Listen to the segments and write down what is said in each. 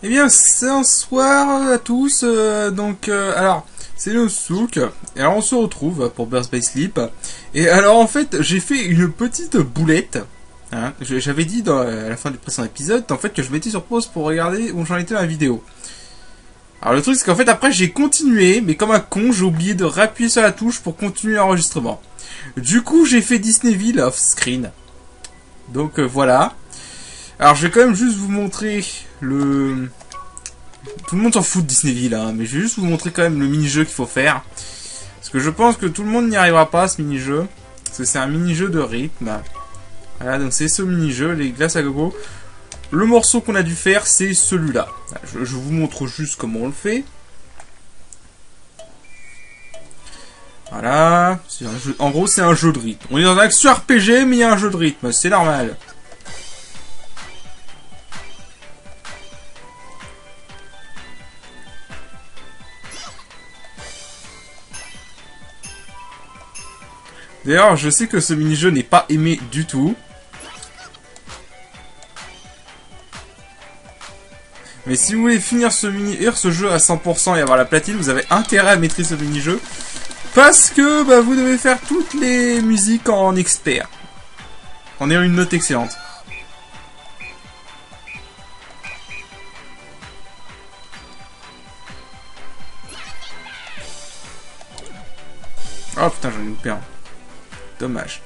Eh bien, c'est un soir à tous. Alors, c'est le souk. Et alors, on se retrouve pour Birth by Sleep. Et alors, en fait, j'ai fait une petite boulette. Hein. J'avais dit à la fin du précédent épisode, en fait, que je mettais sur pause pour regarder où j'en étais dans la vidéo. Alors, le truc, c'est qu'en fait, après, j'ai continué, mais comme un con, j'ai oublié de réappuyer sur la touche pour continuer l'enregistrement. Du coup, j'ai fait Disneyville off-screen. Donc, voilà. Alors, je vais quand même juste vous montrer le... Tout le monde s'en fout de Disneyville, hein, mais je vais juste vous montrer quand même le mini-jeu qu'il faut faire. Parce que je pense que tout le monde n'y arrivera pas à ce mini-jeu. Parce que c'est un mini-jeu de rythme. Voilà, donc c'est ce mini-jeu, les glaces à gogo. Le morceau qu'on a dû faire, c'est celui-là. Je vous montre juste comment on le fait. Voilà. En gros, c'est un jeu de rythme. On est dans un action RPG, mais il y a un jeu de rythme. C'est normal. D'ailleurs, je sais que ce mini-jeu n'est pas aimé du tout. Mais si vous voulez finir ce jeu à 100% et avoir la platine, vous avez intérêt à maîtriser ce mini-jeu. Parce que bah, vous devez faire toutes les musiques en expert. En ayant une note excellente. Oh putain, j'en ai loupé un. Dommage.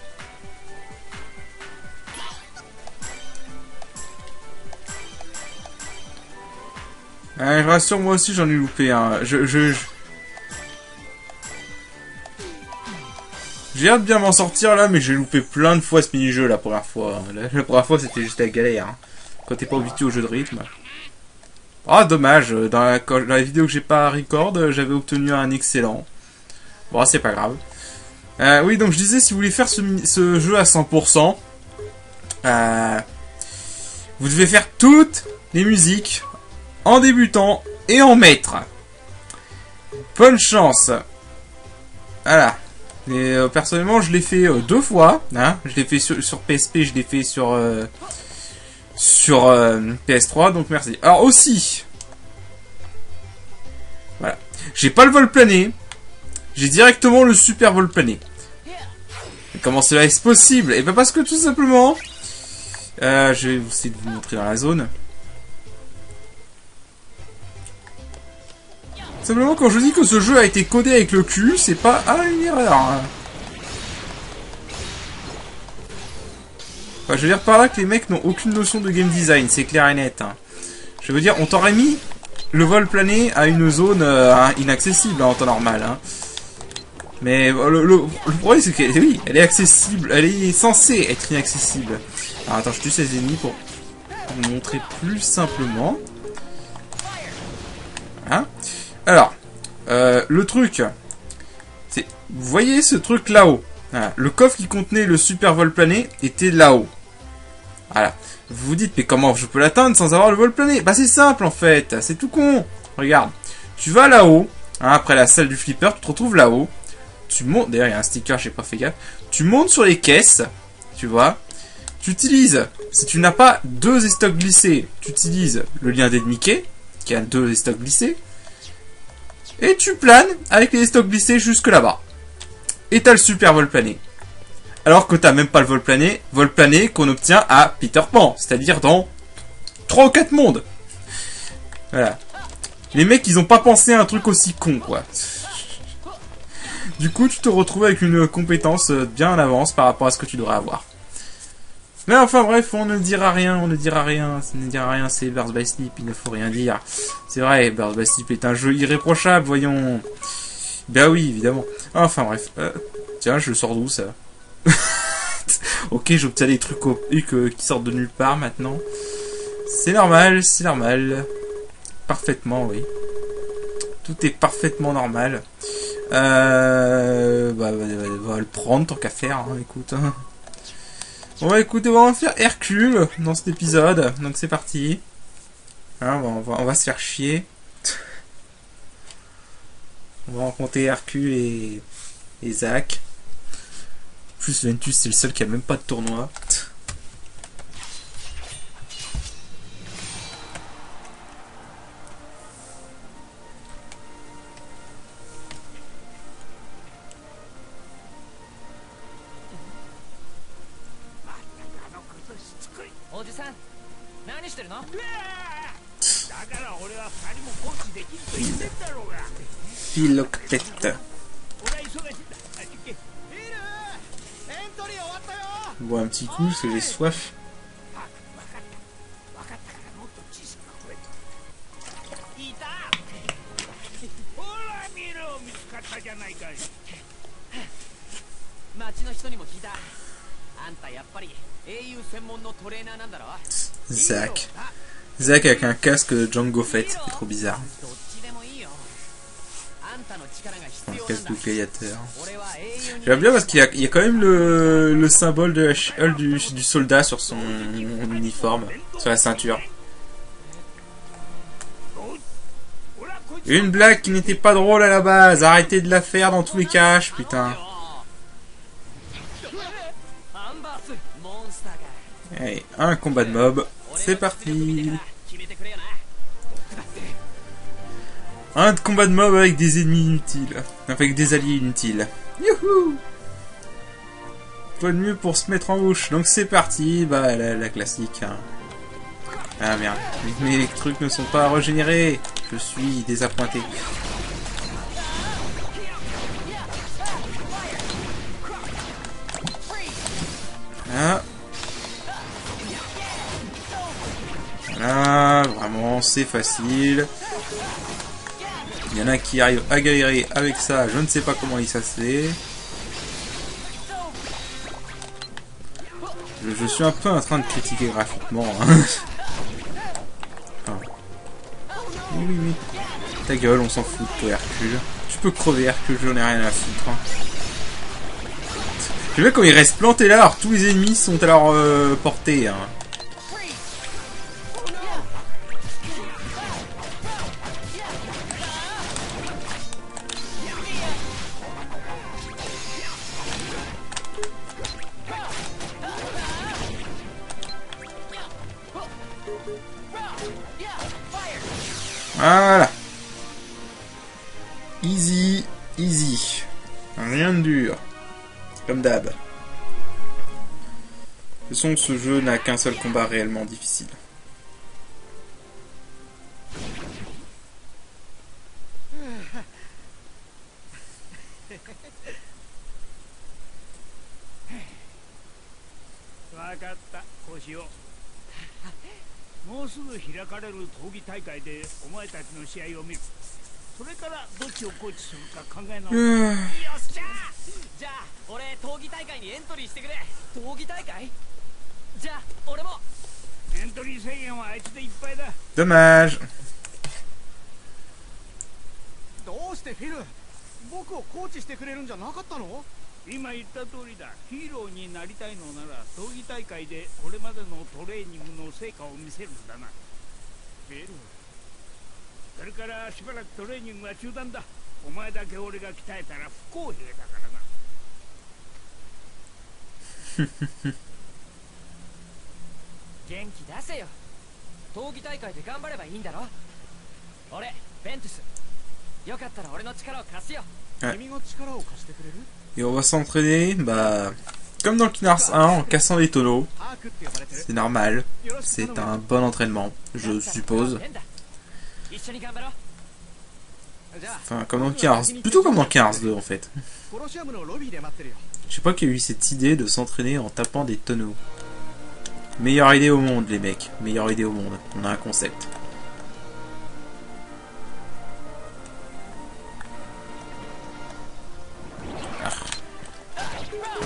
Je rassure, moi aussi j'en ai loupé un. J'ai hâte de bien m'en sortir là, mais j'ai loupé plein de fois ce mini-jeu la première fois. La première fois c'était juste la galère. Hein. Quand t'es pas habitué au jeu de rythme. Ah, dommage. Dans la vidéo que j'ai pas record, j'avais obtenu un excellent. Bon, c'est pas grave. Oui, donc je disais, si vous voulez faire ce jeu à 100%, vous devez faire toutes les musiques en débutant et en maître. Bonne chance. Voilà. Et personnellement, je l'ai fait 2 fois. Hein. Je l'ai fait sur PSP, je l'ai fait sur PS3, donc merci. Alors aussi, voilà. J'ai pas le vol plané. J'ai directement le super vol plané. Et comment cela est possible? Et bien parce que tout simplement, je vais essayer de vous montrer dans la zone. Simplement, quand je dis que ce jeu a été codé avec le cul, c'est pas une erreur. Hein. Enfin, je veux dire par là que les mecs n'ont aucune notion de game design, c'est clair et net. Hein. Je veux dire, on t'aurait mis le vol plané à une zone inaccessible en temps normal. Hein. Mais le problème c'est que oui, elle est accessible, elle est censée être inaccessible. Alors attends, je tue ces ennemis pour vous montrer plus simplement. Hein? Alors, le truc, c'est, vous voyez ce truc là-haut. Voilà. Le coffre qui contenait le super vol plané était là-haut. Voilà. Vous vous dites, mais comment je peux l'atteindre sans avoir le vol plané? Bah c'est simple en fait, c'est tout con. Regarde, tu vas là-haut, hein, après la salle du flipper, tu te retrouves là-haut. Tu montes, d'ailleurs il y a un sticker, j'ai pas fait gaffe. Tu montes sur les caisses, tu vois. Tu utilises, si tu n'as pas 2 stocks glissés, tu utilises le lien d'aide Mickey, qui a 2 stocks glissés. Et tu planes avec les stocks glissés jusque là-bas. Et t'as le super vol plané. Alors que t'as même pas le vol plané qu'on obtient à Peter Pan, c'est-à-dire dans 3 ou 4 mondes. Voilà. Les mecs, ils ont pas pensé à un truc aussi con, quoi. Du coup, tu te retrouves avec une compétence bien en avance par rapport à ce que tu devrais avoir. Mais enfin bref, on ne dira rien, c'est Birth by Sleep, il ne faut rien dire. C'est vrai, Birth by Sleep est un jeu irréprochable, voyons. Ben oui, évidemment. Enfin bref, tiens, je le sors d'où ça? Ok, j'obtiens des trucs qui sortent de nulle part maintenant. C'est normal, c'est normal. Parfaitement, oui. Tout est parfaitement normal. On va le prendre tant qu'à faire, hein, écoute. Hein. Bon bah écoutez, on va faire Hercule dans cet épisode, donc c'est parti. Hein, on va se faire chier. On va rencontrer Hercule et Zach. Plus Ventus, c'est le seul qui a même pas de tournoi. Philoctète. Bon, un petit coup, parce que j'ai soif. Zach. Zach avec un casque de Django Fett, c'est trop bizarre. Un casque de gladiateur. J'aime bien parce qu'il y a quand même le symbole de du soldat sur son uniforme, sur la ceinture. Une blague qui n'était pas drôle à la base, arrêtez de la faire dans tous les caches, putain. Allez, un combat de mob, c'est parti. Un combat de mob avec des ennemis inutiles. Avec des alliés inutiles. Youhou! Quoi de mieux pour se mettre en bouche. Donc c'est parti, bah la classique. Hein. Ah merde, mes trucs ne sont pas régénérés. Je suis désappointé. Ah. Voilà, vraiment c'est facile. Il y en a qui arrivent à galérer avec ça, je ne sais pas comment ça se fait. Je suis un peu en train de critiquer graphiquement. Hein. Oui, oui, oui. Ta gueule, on s'en fout de toi, Hercule. Tu peux crever, Hercule, j'en ai rien à foutre. Hein. J'aime bien comme il reste planté là, alors tous les ennemis sont à leur portée. Hein. Voilà. Easy, easy. Rien de dur. Comme d'hab. De toute façon, ce jeu n'a qu'un seul combat réellement difficile. Dommage. Ouais. Et on va s'entraîner, bah, comme dans le Kingdom Hearts 1, en cassant les tonneaux. C'est normal. C'est un bon entraînement, je suppose. Enfin, comme dans le Kingdom Hearts, plutôt comme dans le Kingdom Hearts 2 en fait. Je sais pas qui a eu cette idée de s'entraîner en tapant des tonneaux. Meilleure idée au monde, les mecs. Meilleure idée au monde. On a un concept.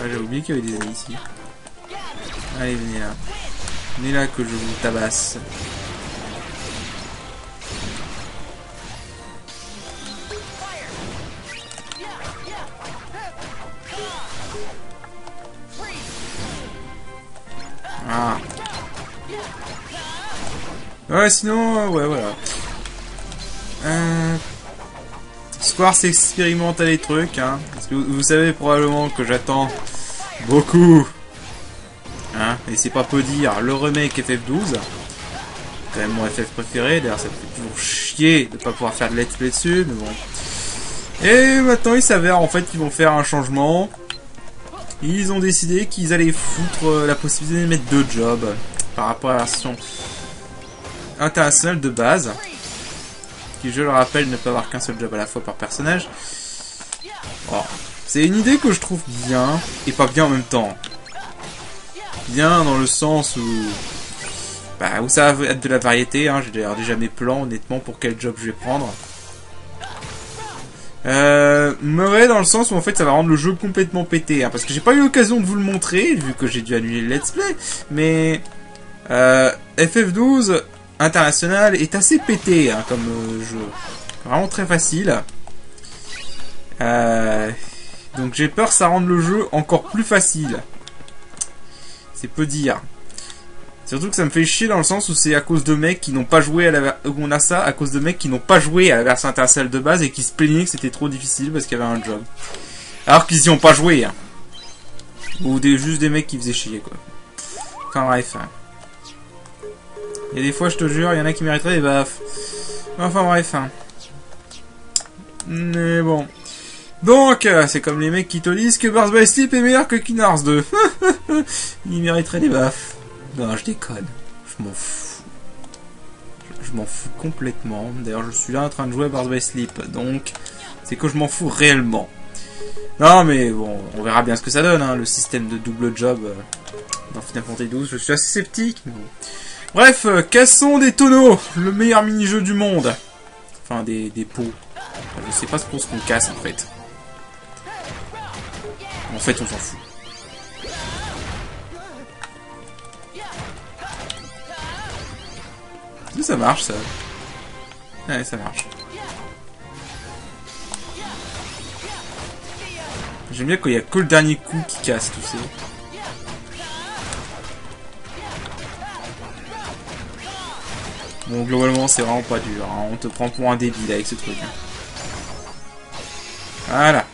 Ah, j'ai oublié qu'il y avait des ennemis ici. Allez, venez là. Venez là que je vous tabasse. Ah. Ouais, sinon, ouais, voilà. Square expérimente les trucs, hein. Parce que vous savez probablement que j'attends beaucoup. Hein, et c'est pas peu dire, le remake FF12. Quand même mon FF préféré, d'ailleurs ça me fait toujours chier de pas pouvoir faire de let's play dessus, mais bon. Et maintenant il s'avère en fait qu'ils vont faire un changement. Ils ont décidé qu'ils allaient foutre la possibilité de mettre 2 jobs par rapport à la version international de base. Qui, je le rappelle, ne peut avoir qu'un seul job à la fois par personnage. Oh. C'est une idée que je trouve bien, et pas bien en même temps. Bien dans le sens où... Bah, où ça va être de la variété, hein. J'ai déjà mes plans, honnêtement, pour quel job je vais prendre. Mauvais dans le sens où en fait ça va rendre le jeu complètement pété, hein, parce que j'ai pas eu l'occasion de vous le montrer vu que j'ai dû annuler le let's play, mais FF12 international est assez pété, hein, comme jeu, vraiment très facile. Donc j'ai peur que ça rende le jeu encore plus facile, c'est peu dire. Surtout que ça me fait chier dans le sens où c'est à cause de mecs qui n'ont pas joué à la... On a ça à cause de mecs qui n'ont pas joué à la version internationale de base et qui se plaignaient que c'était trop difficile parce qu'il y avait un job. Alors qu'ils y ont pas joué. Hein. Ou juste des mecs qui faisaient chier, quoi. Enfin bref. Hein. Il y a des fois, je te jure, il y en a qui mériteraient des baffes. Enfin bref. Hein. Mais bon. Donc, c'est comme les mecs qui te disent que Birth by Sleep est meilleur que Kingdom Hearts 2. Ils mériteraient des baffes. Non, je déconne. Je m'en fous. Je m'en fous complètement. D'ailleurs, je suis là en train de jouer à Birth by Sleep. Donc, c'est que je m'en fous réellement. Non, mais bon, on verra bien ce que ça donne, hein, le système de double job dans Final Fantasy XII. Je suis assez sceptique. Mais bon. Bref, cassons des tonneaux. Le meilleur mini-jeu du monde. Enfin, des pots. Je sais pas ce qu'on casse, en fait. En fait, on s'en fout. Ça marche, ça. Ouais, ça marche. J'aime bien quand il y a que le dernier coup qui casse, tu sais. Bon, globalement, c'est vraiment pas dur. Hein. On te prend pour un débile avec ce truc. Hein. Voilà.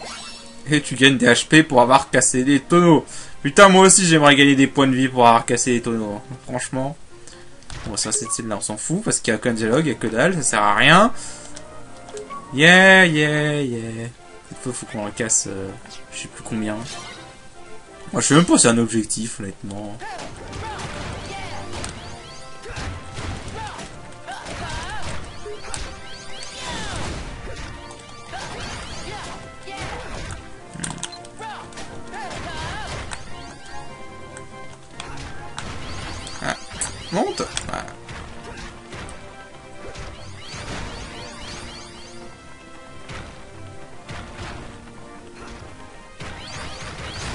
Et tu gagnes des HP pour avoir cassé des tonneaux. Putain, moi aussi, j'aimerais gagner des points de vie pour avoir cassé des tonneaux. Hein. Franchement... Bon, ça, cette scène-là, on s'en fout, parce qu'il n'y a aucun dialogue, il n'y a que dalle, ça sert à rien. Yeah. Cette fois, faut qu'on le casse, je sais plus combien. Moi, je sais même pas si c'est un objectif, honnêtement. Ah, monte. Voilà.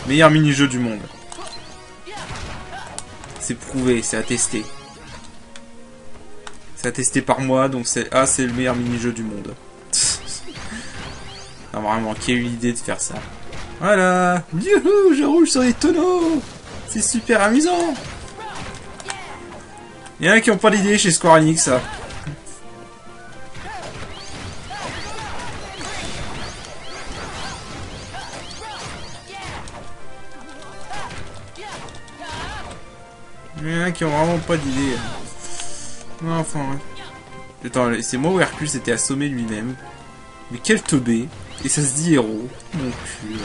Meilleur mini-jeu du monde. C'est prouvé, c'est attesté. C'est attesté par moi, donc c'est le meilleur mini-jeu du monde. Non, vraiment, qui a eu l'idée de faire ça? Voilà. Youhou, je roule sur les tonneaux. C'est super amusant. Il y en a qui n'ont pas d'idée chez Square Enix, ça. Il y en a qui ont vraiment pas d'idée. Enfin, ouais. Attends, c'est moi ou Hercule s'était assommé lui-même. Mais quel teubé. Et ça se dit héros. Mon cul.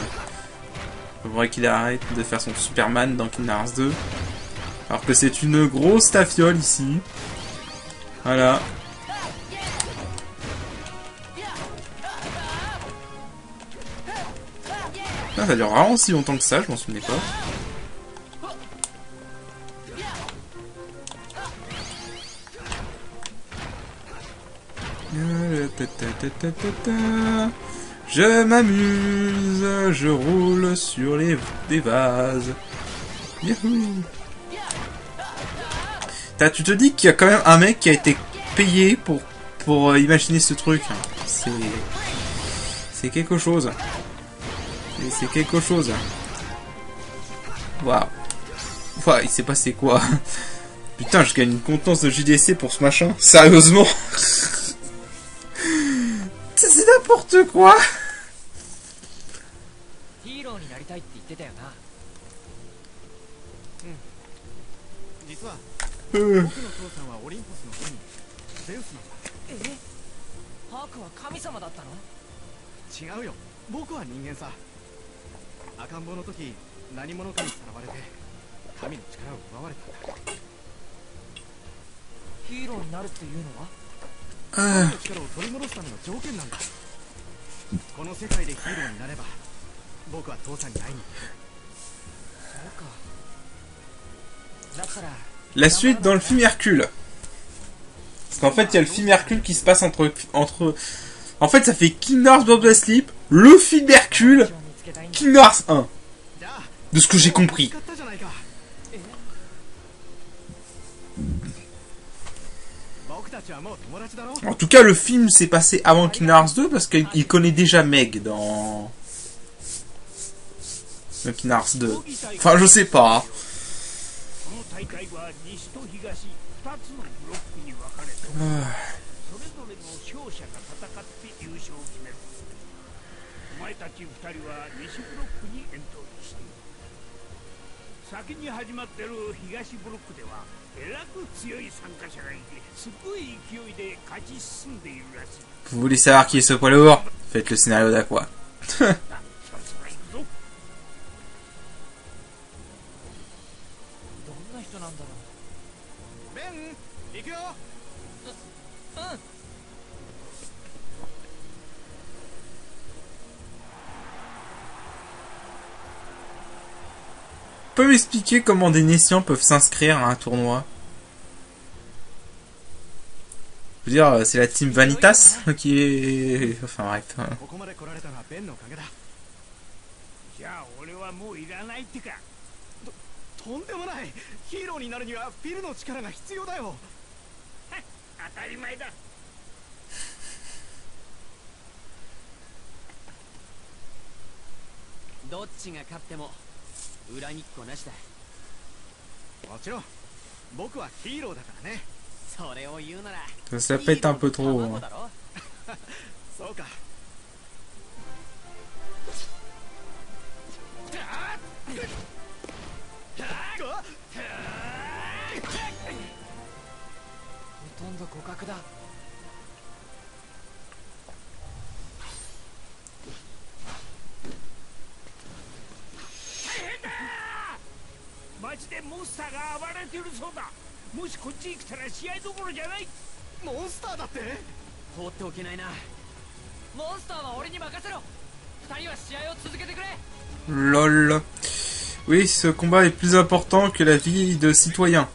Faudrait qu'il arrête de faire son Superman dans Kingdom Hearts 2. Alors que c'est une grosse tafiole ici. Voilà. Putain, ça dure vraiment si longtemps que ça, je m'en souvenais pas. Je m'amuse, je roule sur des vases. Youhou. Tu te dis qu'il y a quand même un mec qui a été payé pour imaginer ce truc. C'est quelque chose. C'est quelque chose. Waouh. Waouh, il s'est passé quoi? Putain, je gagne une contenance de JDC pour ce machin. Sérieusement? C'est n'importe quoi. La suite dans le film Hercule. Parce qu'en fait, il y a le film Hercule qui se passe entre... En fait, ça fait Kingdom Hearts Birth by Sleep, le film Hercule, Kingdom Hearts 1. De ce que j'ai compris. En tout cas, le film s'est passé avant Kingdom Hearts 2 parce qu'il connaît déjà Meg dans... le Kingdom Hearts 2. Enfin, je sais pas. Vous voulez savoir qui est ce poids lourd? Faites le scénario d'Aqua. Tu peux m'expliquer comment des nations peuvent s'inscrire à un tournoi? Je veux dire, c'est la team Vanitas qui est... Enfin bref. Ça pète un peu trop. Hein. Lol. Oui, ce combat est plus important que la vie de citoyen.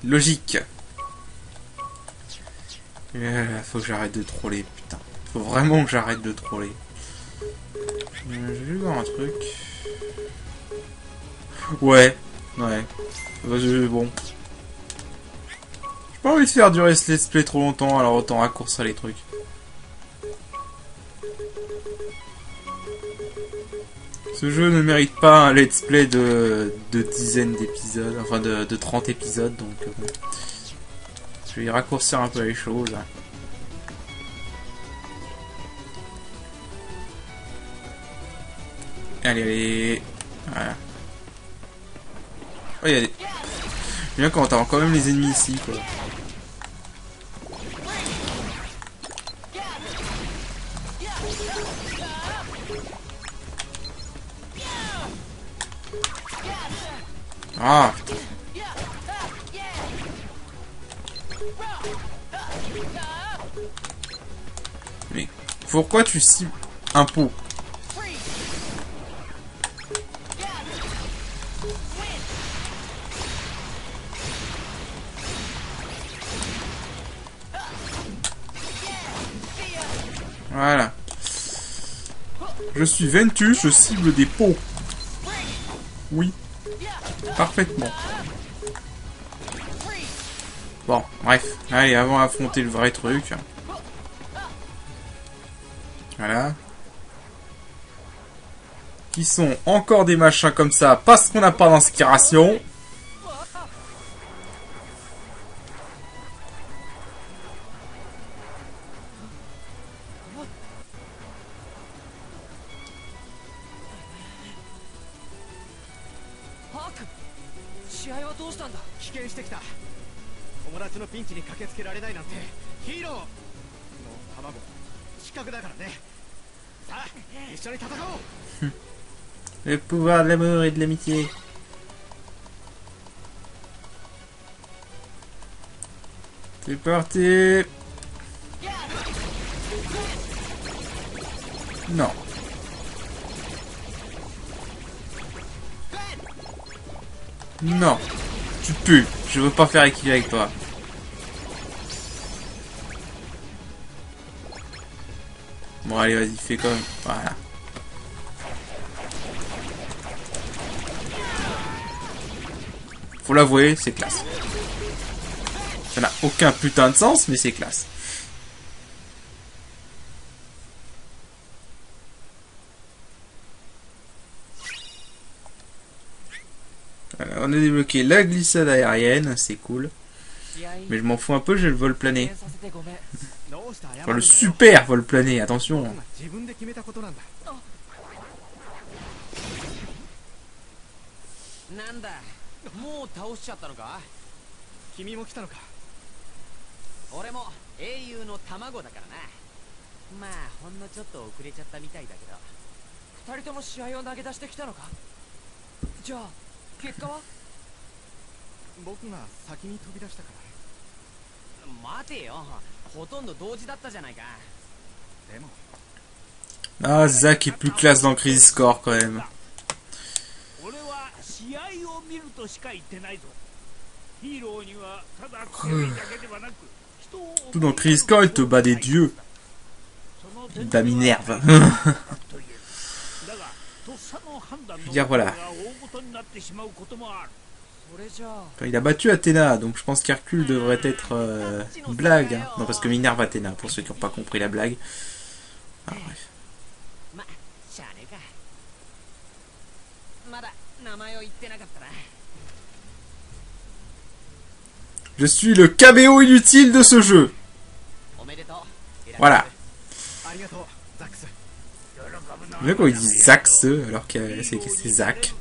Logique. Faut que j'arrête de troller, putain. Faut vraiment que j'arrête de troller. Je vais voir un truc. Ouais. Bon. J'ai pas envie de faire durer ce let's play trop longtemps, alors autant raccourcir les trucs. Ce jeu ne mérite pas un let's play de dizaines d'épisodes, enfin de 30 épisodes, donc bon. Je vais raccourcir un peu les choses. Allez. Voilà. Oh, y a des... Bien quand t'as quand même les ennemis ici, quoi. Ah, putain. Mais pourquoi tu cibles un pot? Voilà. Je suis Ventus, je cible des pots. Oui. Parfaitement. Bon, bref. Allez, avant d'affronter le vrai truc. Voilà. Qui sont encore des machins comme ça parce qu'on n'a pas d'inspiration. Le pouvoir de l'amour et de l'amitié. C'est parti. Non. Non. Tu pues. Je veux pas faire équilibre avec toi. Bon, allez, vas-y, fais comme... Voilà. Faut l'avouer, c'est classe. Ça n'a aucun putain de sens, mais c'est classe. Voilà, on a débloqué la glissade aérienne, c'est cool. Mais je m'en fous un peu, j'ai le vol plané. Enfin, le super vol plané, attention. Ah, Zack est plus classe dans Crisis Core quand même. Tout dans Crisis Core, il te bat des dieux. Da Minerve. Je veux dire, voilà. Enfin, il a battu Athéna, donc je pense qu'Hercule devrait être une blague. Hein. Non, parce que Minerve Athéna, pour ceux qui n'ont pas compris la blague. Ah, bref. Je suis le KBO inutile de ce jeu. Voilà. Vous voyez quand il dit Zax alors que c'est Zack.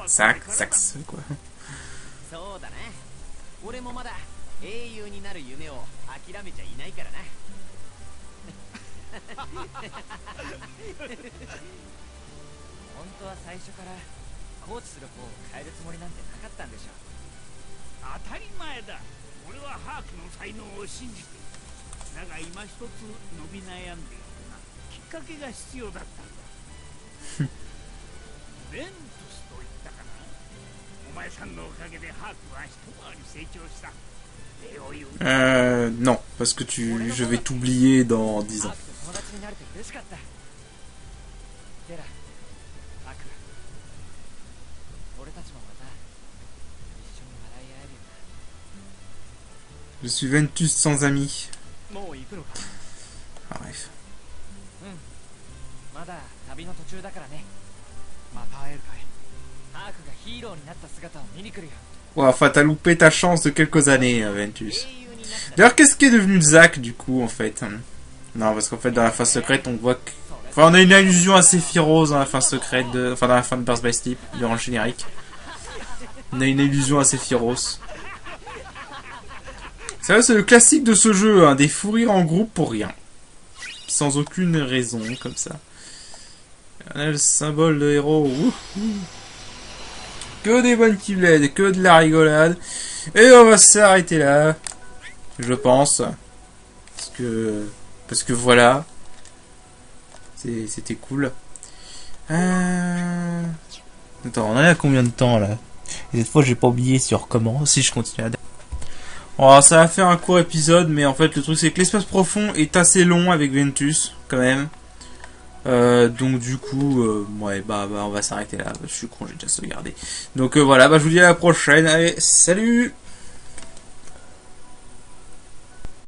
Zack, Zax, quoi. Non, parce que je vais t'oublier dans 10 ans. Je suis Ventus sans amis. Ah, bref. Ouais, enfin, t'as loupé ta chance de quelques années, Ventus. D'ailleurs, qu'est-ce qui est devenu de Zack, du coup, en fait? Non, parce qu'en fait, dans la phase secrète, on voit que... Enfin, on a une allusion à Sephiroth dans la phase secrète de... Enfin, dans la fin de Birth by Sleep, durant le générique. On a une allusion à Sephiroth. C'est vrai, c'est le classique de ce jeu, hein, des fous rires en groupe pour rien. Sans aucune raison, comme ça. On a le symbole de héros. Que des bonnes petits bleds, que de la rigolade. Et on va s'arrêter là. Je pense. Parce que voilà. C'était cool. Attends, on en est à combien de temps là? Et cette fois, j'ai pas oublié sur comment. Si je continue à... Alors, ça va faire un court épisode, mais en fait, le truc c'est que l'espace profond est assez long avec Ventus, quand même. Donc du coup, ouais, bah, on va s'arrêter là. Je suis con, j'ai déjà sauvegardé. Donc voilà, je vous dis à la prochaine. Allez, salut!